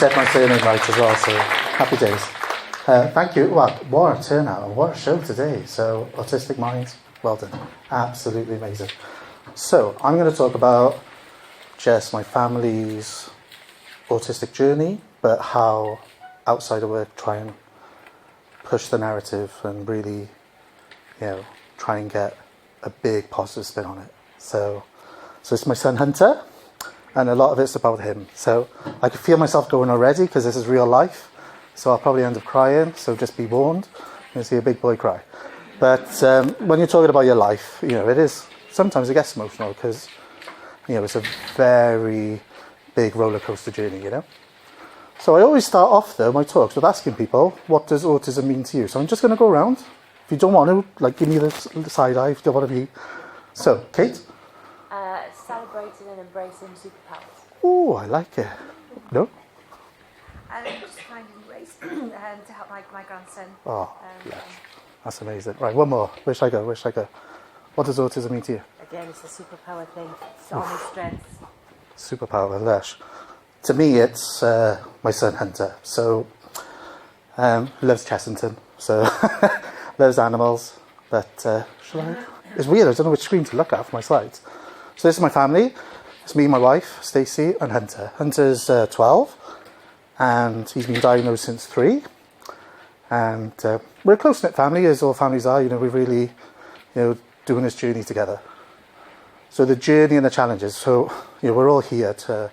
said my surname right as well, so happy days. Thank you. Well, what a turnout and what a show today. So, Autistic Minds, well done. Absolutely amazing. So, I'm going to talk about just my family's autistic journey, but how outside of work try and push the narrative and really, try and get a big positive spin on it. So it's my son Hunter, and a lot of it's about him. So I can feel myself going already because this is real life. So I'll probably end up crying. So just be warned. You'll see a big boy cry. But when you're talking about your life, it is sometimes it gets emotional because it's a very big roller coaster journey. So I always start off though my talks with asking people, what does autism mean to you? So I'm just going to go around. If you don't want to, give me the side eye. If you don't want to be. So Kate. Celebrating and embracing superpowers. Oh, I like it. No? Just finding ways to help my grandson. Oh, yes. That's amazing. Right, one more. Where should I go? What does autism mean to you? Again, it's a superpower thing. It's all his strengths. Superpower, Lesh. To me, it's my son Hunter. So, loves Chessington. So, loves animals. But, shall I? It's weird. I don't know which screen to look at for my slides. So this is my family. It's me, my wife, Stacey, and Hunter. Hunter's 12, and he's been diagnosed since 3. And we're a close-knit family, as all families are. We're really, doing this journey together. So the journey and the challenges. So, we're all here to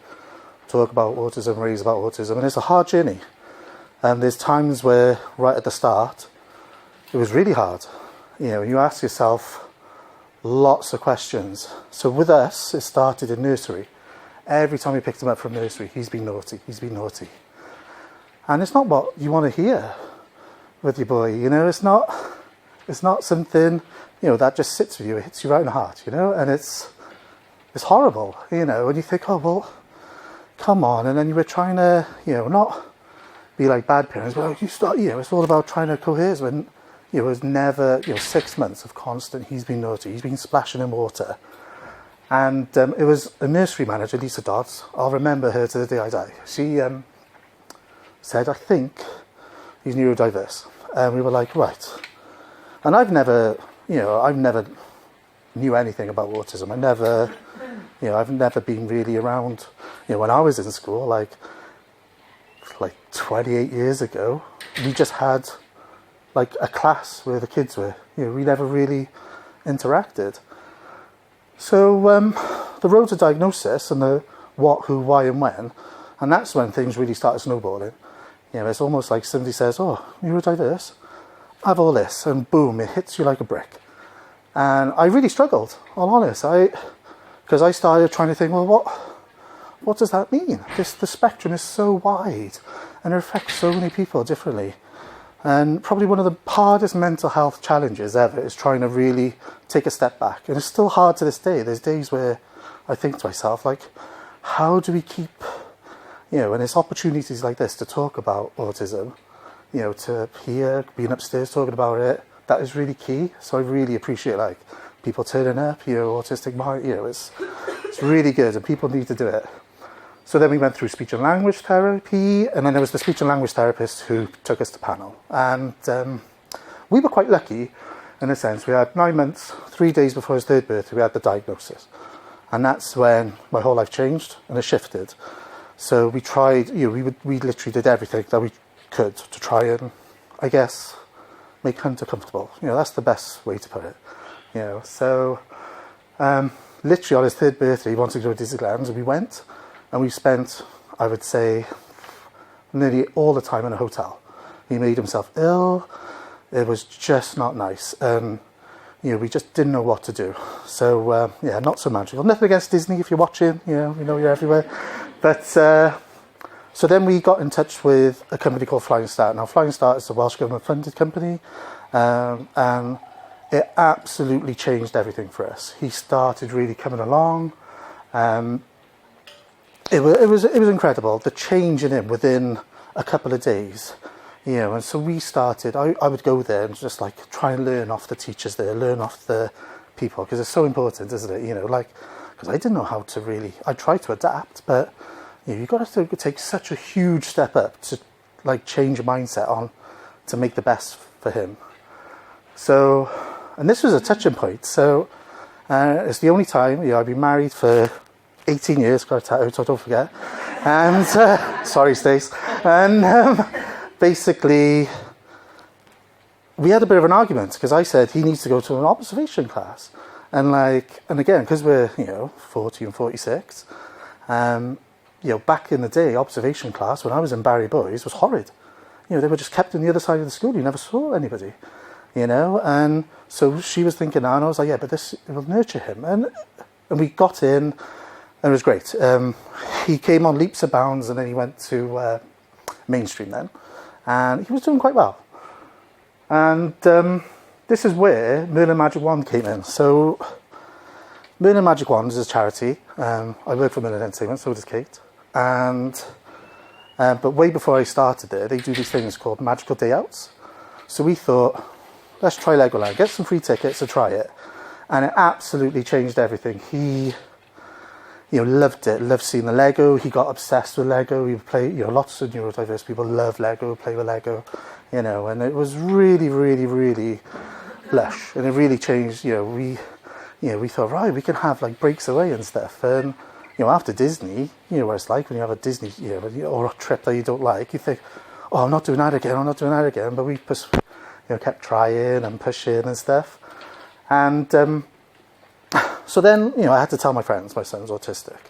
talk about autism, raise about autism, and it's a hard journey. And there's times where, right at the start, it was really hard. You ask yourself lots of questions. So with us, it started in nursery. Every time we picked him up from nursery, he's been naughty. And it's not what you want to hear with your boy, it's not something, that just sits with you, it hits you right in the heart, and it's horrible, and you think, oh, well, come on, and then you were trying to, not be like bad parents, but you start, it's all about trying to cohere when, it was never, 6 months of constant, he's been naughty, he's been splashing in water. And it was a nursery manager, Lisa Dodds, I'll remember her to the day I die. She said, I think he's neurodiverse. And we were like, right. And I've never knew anything about autism. I've never been really around, when I was in school, like 28 years ago, we just had a class where the kids were, we never really interacted. So the road to diagnosis and the what, who, why and when, and that's when things really started snowballing. It's almost like somebody says, oh, you're diverse, I have all this, and boom, it hits you like a brick. And I really struggled, I'll be honest, because I started trying to think, well, what does that mean? The spectrum is so wide, and it affects so many people differently. And probably one of the hardest mental health challenges ever is trying to really take a step back. And it's still hard to this day. There's days where I think to myself, how do we keep, and it's opportunities like this to talk about autism, to hear, being upstairs talking about it, that is really key. So I really appreciate, people turning up, Autistic Mind, it's really good and people need to do it. So then we went through speech and language therapy, and then there was the speech and language therapist who took us to panel. And we were quite lucky in a sense. We had 9 months, 3 days before his 3rd birthday, we had the diagnosis. And that's when my whole life changed and it shifted. So we tried, we literally did everything that we could to try and, I guess, make Hunter comfortable. That's the best way to put it. So literally on his 3rd birthday, he wanted to go to Disneyland, and we went. And we spent, I would say, nearly all the time in a hotel. He made himself ill. It was just not nice. We just didn't know what to do. So, not so magical. Nothing against Disney if you're watching. We know you're everywhere. But, so then we got in touch with a company called Flying Start. Now, Flying Start is a Welsh government-funded company. And it absolutely changed everything for us. He started really coming along. It was incredible, the change in him within a couple of days, and so we started, I would go there and just try and learn off the teachers there, learn off the people, because it's so important, isn't it, because I didn't know how to really, I tried to adapt, but you've got to take such a huge step up to like change your mindset on to make the best for him. So, and this was a touching point. So it's the only time, I've been married for 18 years, got a tattoo, so don't forget. And sorry, Stace. And basically, we had a bit of an argument because I said he needs to go to an observation class, and again, because we're 40 and 46, back in the day, observation class when I was in Barry Boys was horrid. They were just kept on the other side of the school. You never saw anybody, And so she was thinking, and I was like, yeah, but this will nurture him, and we got in, and it was great. He came on leaps and bounds, and then he went to mainstream then, and he was doing quite well. And this is where Merlin Magic Wand came in. So Merlin Magic Wand is a charity. I work for Merlin Entertainment, so does Kate. And but way before I started there, they do these things called magical day outs. So we thought, let's try Legoland, get some free tickets to try it. And it absolutely changed everything. He loved it, loved seeing the Lego. He got obsessed with Lego. He would play, lots of neurodiverse people love Lego, play with Lego, and it was really, really, really lush. And it really changed, we thought, right, we can have like breaks away and stuff. And, after Disney, what it's like when you have a Disney, or a trip that you don't like, you think, oh, I'm not doing that again. But we kept trying and pushing and stuff. And so then, I had to tell my friends my son's autistic.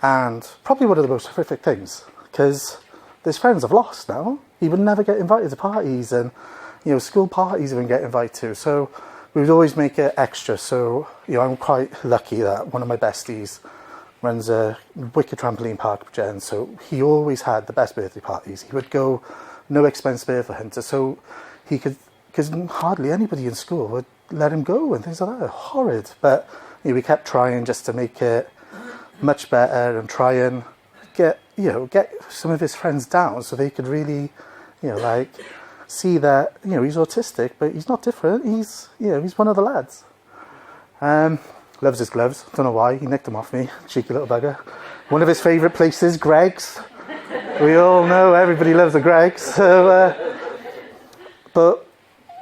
And probably one of the most horrific things, because his friends have lost now. He would never get invited to parties, and, school parties even get invited to. So we would always make it extra. So, I'm quite lucky that one of my besties runs a wicked trampoline park, Jen. So he always had the best birthday parties. He would go, no expense paid for Hunter. So he could, because hardly anybody in school would let him go and things like that. Horrid. But we kept trying just to make it much better and try and get some of his friends down so they could really, see that, he's autistic, but he's not different. He's one of the lads. Loves his gloves. Don't know why. He nicked them off me. Cheeky little bugger. One of his favourite places, Greg's. We all know everybody loves the Greg's. So, but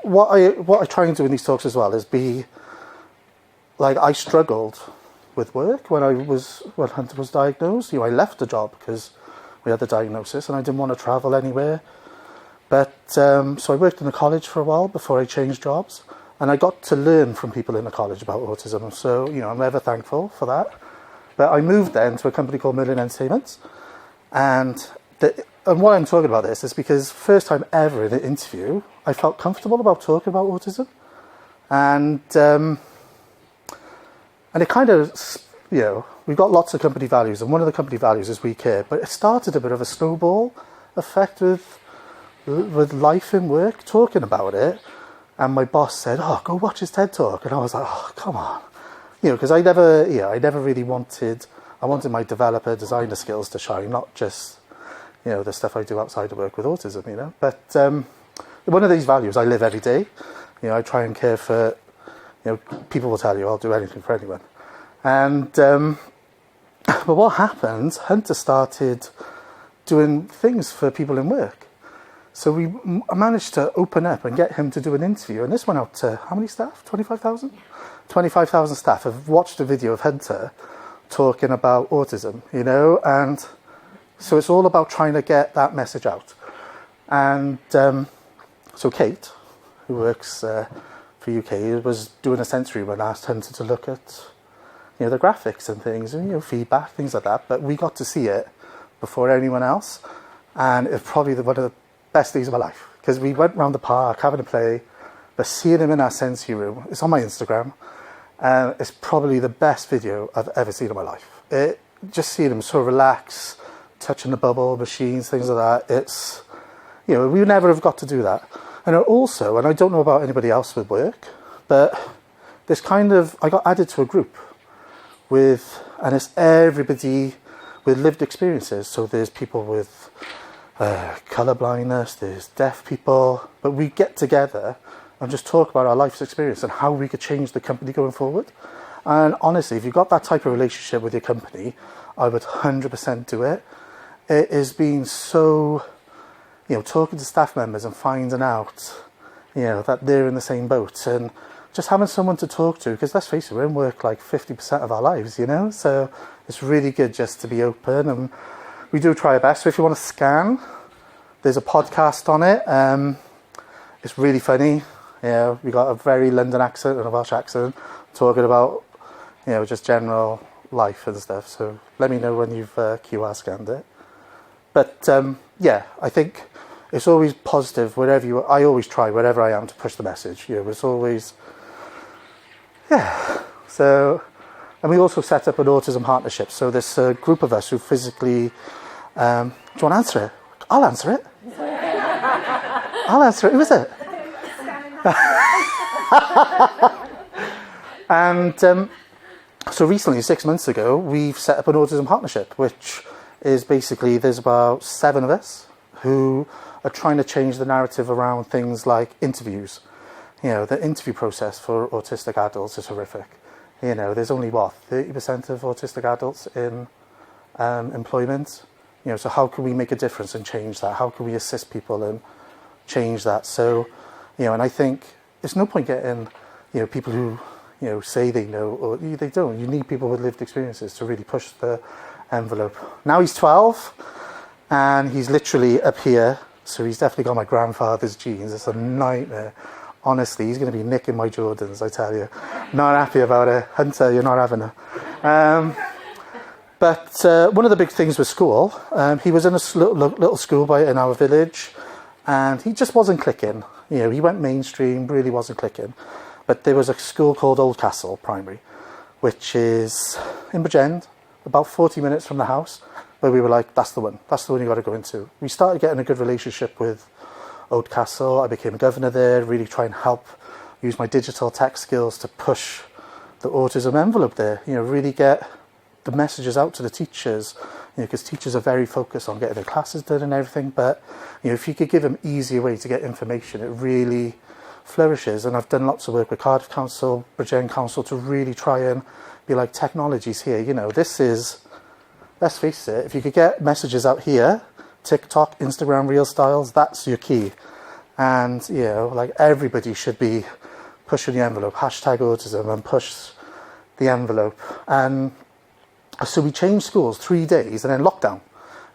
what I try and do in these talks as well is be like, I struggled with work when Hunter was diagnosed. I left the job because we had the diagnosis and I didn't want to travel anywhere. But so I worked in a college for a while before I changed jobs, and I got to learn from people in the college about autism. So I'm ever thankful for that. But I moved then to a company called Merlin Entertainment, and why I'm talking about this is because first time ever in an interview, I felt comfortable about talking about autism, and it kind of, we've got lots of company values, and one of the company values is we care. But it started a bit of a snowball effect with life and work, talking about it. And my boss said, "Oh, go watch his TED Talk," and I was like, "Oh, come on," because I never really wanted. I wanted my developer designer skills to shine, not just the stuff I do outside of work with autism. But one of these values I live every day. I try and care for. People will tell you I'll do anything for anyone. And but what happened? Hunter started doing things for people in work. So we managed to open up and get him to do an interview. And this went out to how many staff? 25,000? 25,000 staff have watched a video of Hunter talking about autism, and so it's all about trying to get that message out. And so Kate, who works for UK, was doing a sensory run, asked Hunter to look at the graphics and things, and feedback, things like that. But we got to see it before anyone else, and it's probably one of the best days of my life, because we went round the park having a play, but seeing him in our sensory room, it's on my Instagram, and it's probably the best video I've ever seen in my life. Just seeing him so relaxed, touching the bubble machines, things like that, it's, we would never have got to do that. And also, and I don't know about anybody else with work, but I got added to a group and it's everybody with lived experiences. So there's people with colour blindness, there's deaf people, but we get together and just talk about our life's experience and how we could change the company going forward. And honestly, if you've got that type of relationship with your company, I would 100% do it. It has been so, talking to staff members and finding out, that they're in the same boat, and just having someone to talk to, because let's face it, we're in work like 50% of our lives, so it's really good just to be open, and we do try our best. So if you want to scan, there's a podcast on it. It's really funny. We got a very London accent and a Welsh accent talking about, just general life and stuff. So let me know when you've QR scanned it. But I think it's always positive wherever I always try, wherever I am, to push the message. It's always, So, and we also set up an autism partnership. So there's a group of us who physically, do you want to answer it? I'll answer it. I'll answer it. Who is it? And so recently, 6 months ago, we've set up an autism partnership, which is basically, there's about 7 of us who are trying to change the narrative around things like interviews. The interview process for autistic adults is horrific. There's only 30% of autistic adults in employment. So how can we make a difference and change that? How can we assist people and change that? So, and I think there's no point getting, people who, say they know or they don't. You need people with lived experiences to really push the envelope. Now he's 12 and he's literally up here. So he's definitely got my grandfather's genes. It's a nightmare. Honestly, he's going to be nicking my Jordans, I tell you. Not happy about it. Hunter, you're not having it. But one of the big things with school, he was in a little school in our village, and he just wasn't clicking. He went mainstream, really wasn't clicking. But there was a school called Oldcastle Primary, which is in Bridgend, about 40 minutes from the house, where we were like, that's the one you got to go into. We started getting a good relationship with Oldcastle. I became a governor there, really try and help use my digital tech skills to push the autism envelope there, really get the messages out to the teachers, because teachers are very focused on getting their classes done and everything, but if you could give them easier way to get information, it really flourishes. And I've done lots of work with Cardiff Council, Bridgend Council, to really try and be like, technology's here, this is, let's face it, if you could get messages out here, TikTok, Instagram, Reel styles, that's your key. And, everybody should be pushing the envelope, #autism, and push the envelope. And so we changed schools 3 days and then lockdown.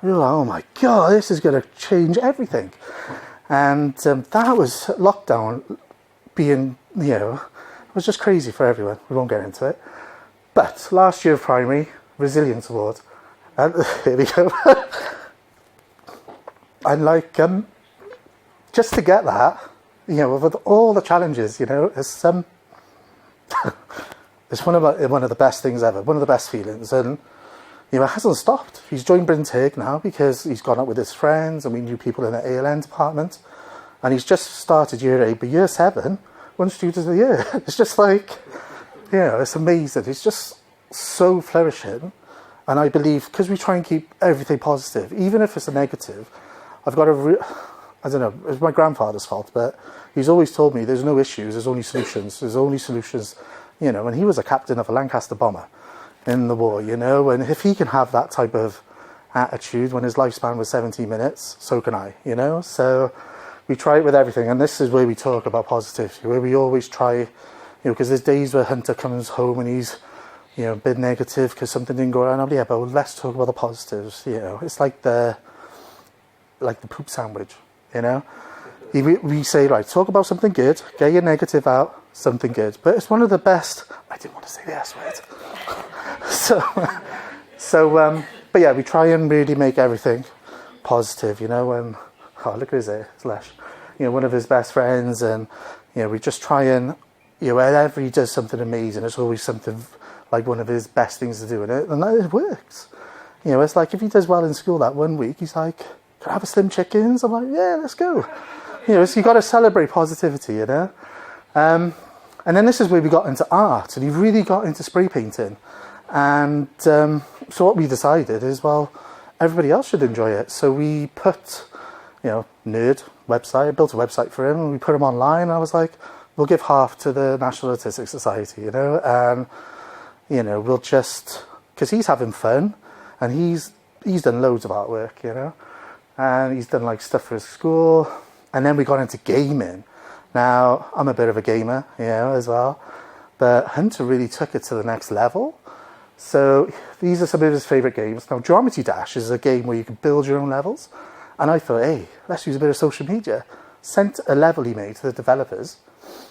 We were like, oh my God, this is going to change everything. And that was lockdown being, it was just crazy for everyone. We won't get into it. But last year of primary, Resilience Award. And here we go. And just to get that, with all the challenges, it's it's one of the best things ever, one of the best feelings. And, it hasn't stopped. He's joined Bryn Teg now because he's gone out with his friends and we knew people in the ALN department. And he's just started year 8, but year 7, 1 student a year. It's just like, it's amazing. It's just so flourishing. And I believe, because we try and keep everything positive, even if it's a negative, I've got I don't know, it's my grandfather's fault, but he's always told me there's no issues, there's only solutions. There's only solutions, and he was a captain of a Lancaster bomber in the war, and if he can have that type of attitude when his lifespan was 17 minutes, so can I, So we try it with everything, and this is where we talk about positivity, where we always try, because there's days where Hunter comes home and he's, a bit negative because something didn't go around. Yeah, but let's talk about the positives, It's like the poop sandwich, We say, right, talk about something good, get your negative out, something good. But it's one of the best, I didn't want to say the S word. But yeah, we try and really make everything positive, and, oh, look at his hair, it's Lesh. One of his best friends, and, we just try and, whenever he does something amazing, it's always something like one of his best things to do, and it works. It's like if he does well in school that 1 week, he's like, can I have a Slim Chickens? I'm like, yeah, let's go. So you got to celebrate positivity, And then this is where we got into art, and he really got into spray painting. And so what we decided is, well, everybody else should enjoy it. So we put, nerd website, I built a website for him, and we put him online. And I was like, we'll give half to the National Autistic Society, And you know, we'll just, because he's having fun, and he's done loads of artwork, you know, and he's done like stuff for his school, and then we got into gaming. Now, I'm a bit of a gamer, you know, as well, but Hunter really took it to the next level. So these are some of his favourite games. Now, Geometry Dash is a game where you can build your own levels, and I thought, hey, let's use a bit of social media. Sent a level he made to the developers.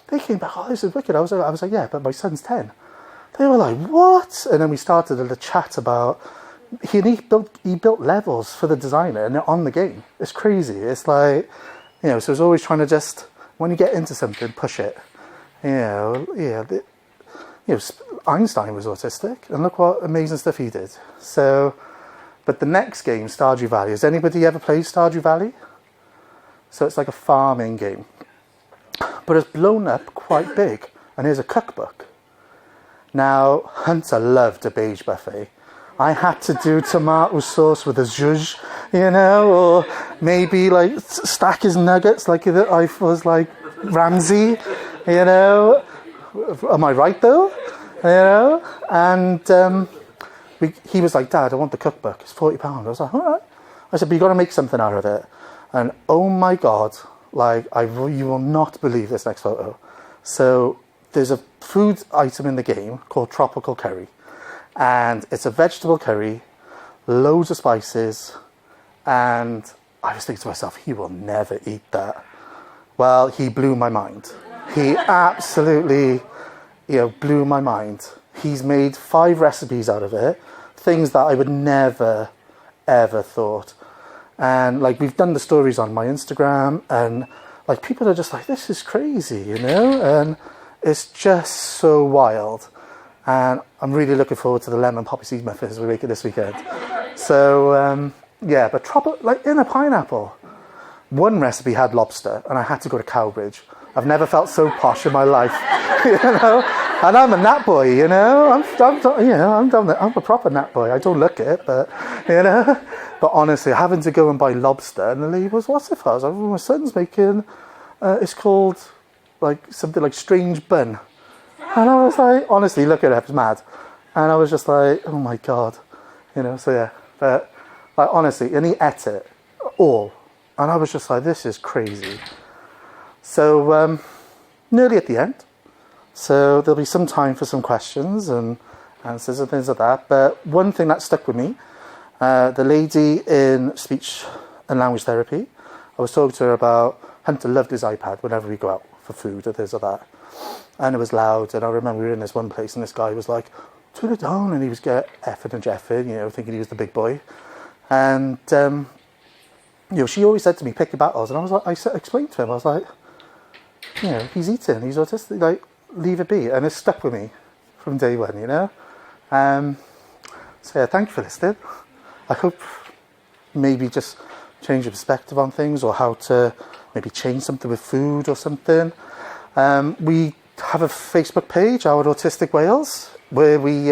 They came back, oh, this is wicked. I was like, yeah, but my son's 10. They were like, what? And then we started a chat about, he built levels for the designer, and they're on the game. It's crazy. It's like, you know, so it's always trying to just, when you get into something, push it. You know, yeah. You know, Einstein was autistic, and look what amazing stuff he did. So, but the next game, Stardew Valley. Has anybody ever played Stardew Valley? So it's like a farming game, but it's blown up quite big. And here's a cookbook. Now, Hunter loved a beige buffet. I had to do tomato sauce with a zhuzh, you know, or maybe like stack his nuggets like I was like Ramsay, you know. Am I right though? You know? And he was like, Dad, I want the cookbook. It's £40. I was like, all right. I said, but you got to make something out of it. And oh my God, like you will not believe this next photo. So there's a food item in the game called Tropical Curry. And it's a vegetable curry, loads of spices. And I was thinking to myself, he will never eat that. Well, he blew my mind. He absolutely, you know, blew my mind. He's made 5 recipes out of it, things that I would never, ever thought. And like we've done the stories on my Instagram, and like people are just like, this is crazy, you know, and it's just so wild. And I'm really looking forward to the lemon poppy seed muffins we make it this weekend. So yeah, but like in a pineapple. One recipe had lobster, and I had to go to Cowbridge. I've never felt so posh in my life, you know. And I'm a nat boy, you know. I'm a proper nat boy. I don't look it, but you know. But honestly, having to go and buy lobster, and the lady was, "What's it for?" I was like, well, "My son's making. It's called like something like strange bun." And I was like, honestly, look at it, it's mad. And I was just like, oh my God, you know. So yeah, but like honestly, and he ate it all, and I was just like, this is crazy. So nearly at the end. So there'll be some time for some questions and answers and things like that. But one thing that stuck with me, the lady in speech and language therapy, I was talking to her about Hunter loved his iPad whenever we go out for food or things like that. And it was loud. And I remember we were in this one place and this guy was like, turn it down. And he was effing and jeffing, you know, thinking he was the big boy. And, you know, she always said to me, pick your battles. And I was like, I explained to him, I was like, you know, he's eating, he's autistic, like, leave it be. And it stuck with me from day one, you know. So yeah, thank you for listening. I hope maybe just change your perspective on things, or how to maybe change something with food or something. We have a Facebook page, Our Autistic Wales, where we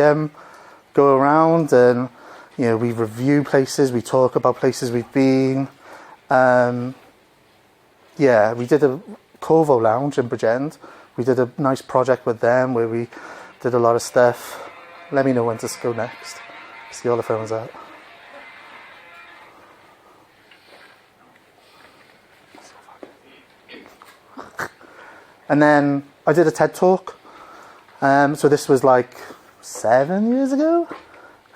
go around and, you know, we review places, we talk about places we've been. Yeah, we did a Corvo Lounge in Bridgend. We did a nice project with them where we did a lot of stuff. Let me know when to go next. See all the phones out. And then I did a TED Talk. So this was like 7 years ago.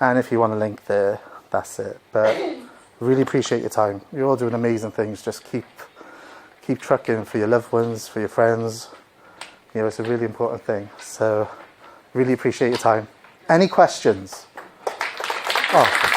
And if you want a link there, that's it. But really appreciate your time. You're all doing amazing things. Just keep trucking for your loved ones, for your friends. You know, it's a really important thing. So really appreciate your time. Any questions? Oh.